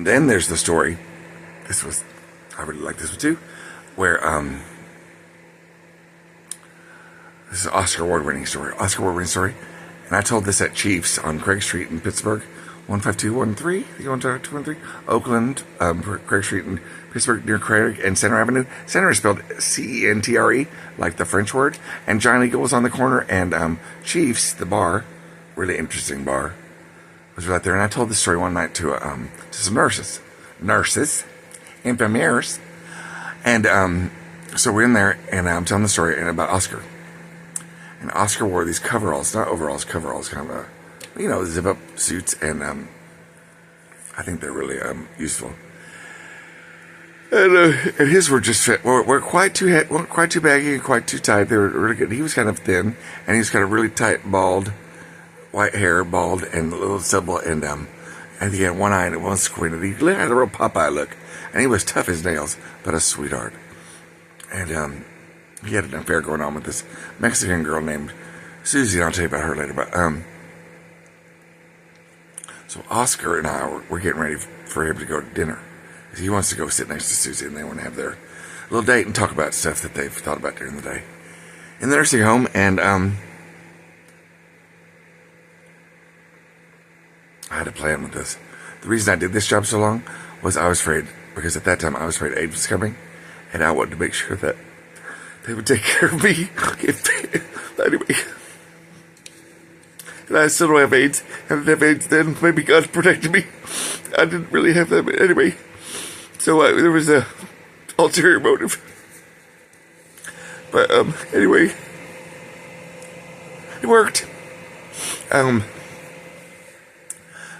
Then there's the story. I really like this one too, where this is an Oscar award-winning story. And I told this at Chiefs on Craig Street in Pittsburgh, 15213, 15213, Oakland, Craig Street in Pittsburgh near Craig and Center Avenue. Center is spelled Centre, like the French word. And Giant Eagle was on the corner, and Chiefs, the bar, really interesting bar, was right there. And I told this story one night to some nurses, infirmiers, and so we're in there, and I'm telling the story about Oscar. And Oscar wore these coveralls, not overalls, coveralls, kind of, zip-up suits, and I think they're really useful. And his were just fit. Weren't quite too baggy and quite too tight. They were really good. He was kind of thin, and he was kind of really tight, bald, white hair, bald, and a little stubble, and he had one eye and one squinted. He had a real Popeye look, and he was tough as nails, but a sweetheart. And he had an affair going on with this Mexican girl named Susie, and I'll tell you about her later. But so Oscar and I were getting ready for him to go to dinner. He wants to go sit next to Susie, and they want to have their little date and talk about stuff that they've thought about during the day in the nursing home. And I had a plan with this. The reason I did this job so long was I was afraid, because at that time I was afraid AIDS was coming, and I wanted to make sure that they would take care of me. Anyway, and I still don't have AIDS. I didn't have AIDS then. Maybe God protected me. I didn't really have that anyway. So there was a ulterior motive. But anyway, it worked.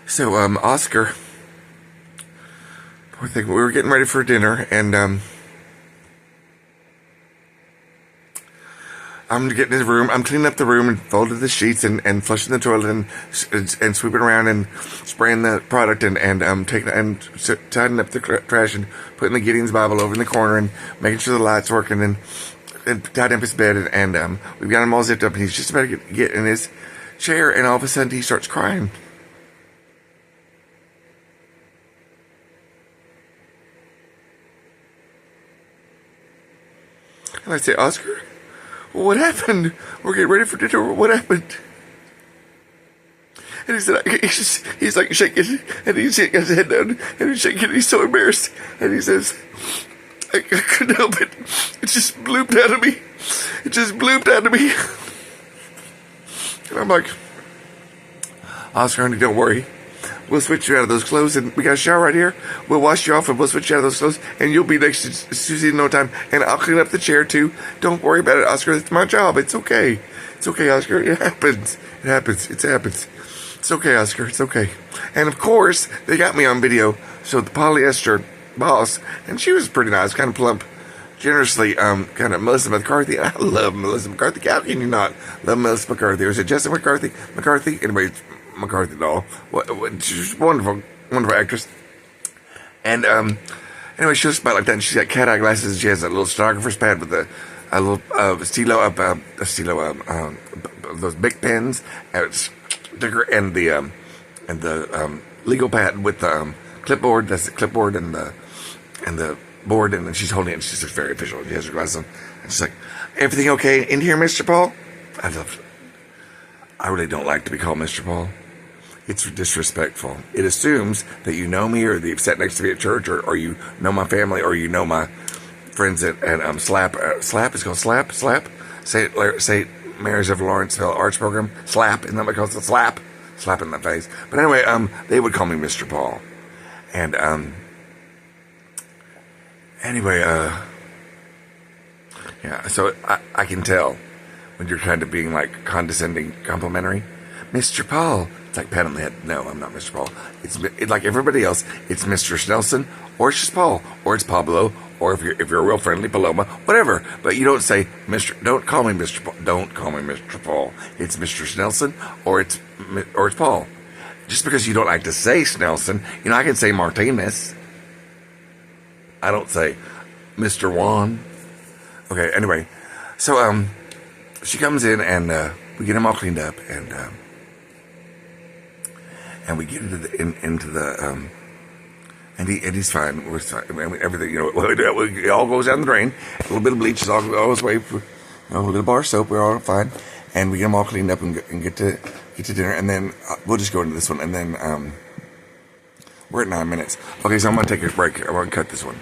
So Oscar, poor thing, we were getting ready for dinner, and I'm getting in the room. I'm cleaning up the room and folding the sheets and flushing the toilet and sweeping around and spraying the product and taking and tidying up the trash and putting the Gideon's Bible over in the corner and making sure the light's working and tidying up his bed and we've got him all zipped up, and he's just about to get in his chair, and all of a sudden he starts crying. And I say, Oscar, what happened? We're getting ready for dinner. What happened? And he said, he's like shaking, and he's got his head down, and he's shaking, and he's so embarrassed. And he says, I couldn't help it. It just blooped out of me. It just blooped out of me. And I'm like, Oscar, honey, don't worry. We'll switch you out of those clothes, and we got a shower right here. We'll wash you off, and we'll switch you out of those clothes, and you'll be next to Susie in no time, and I'll clean up the chair, too. Don't worry about it, Oscar. It's my job. It's okay. It's okay, Oscar. It happens. It happens. It happens. It's okay, Oscar. It's okay. And, of course, they got me on video, so the polyester boss, and she was pretty nice, kind of plump, generously, kind of Melissa McCarthy. I love Melissa McCarthy. How can you not love Melissa McCarthy? Or is it Jessica McCarthy? McCarthy? Anyway, McCarthy doll. She's a wonderful actress. And anyway, she looks about like that, and she's got cat eye glasses, and she has a little stenographer's pad with a little those big pens, sticker, and the legal pad with the clipboard. That's the clipboard and the board, and then she's holding it, and she looks very official. She has her glasses on, and she's like, "Everything okay in here, Mr. Paul?" I really don't like to be called Mr. Paul. It's disrespectful. It assumes that you know me, or that you've sat next to me at church, or you know my family, or you know my friends at SLAP. SLAP is called SLAP. St. Mary's of Lawrenceville Arts Program. SLAP, and nobody calls it SLAP. Slap in the face. But anyway, they would call me Mr. Paul. And anyway, yeah. So I can tell when you're kind of being like condescending, complimentary. Mr. Paul. It's like pat on the head. No, I'm not Mr. Paul. It's like everybody else. It's Mr. Snelson, or it's just Paul, or it's Pablo, or if you're a real friendly Paloma, whatever. But you don't say Mr. Don't call me Mr. Paul. Don't call me Mr. Paul. It's Mr. Snelson, or it's Paul. Just because you don't like to say Snelson, I can say Martinez. I don't say Mr. Juan. Okay. Anyway, so she comes in, and we get him all cleaned up, and we get into the And he's fine. We're fine. I mean, everything, it all goes down the drain. A little bit of bleach is always way. A little bit of bar soap. We're all fine, and we get them all cleaned up and get to dinner. And then we'll just go into this one. And then we're at 9 minutes. Okay, so I'm gonna take a break. I'm gonna cut this one.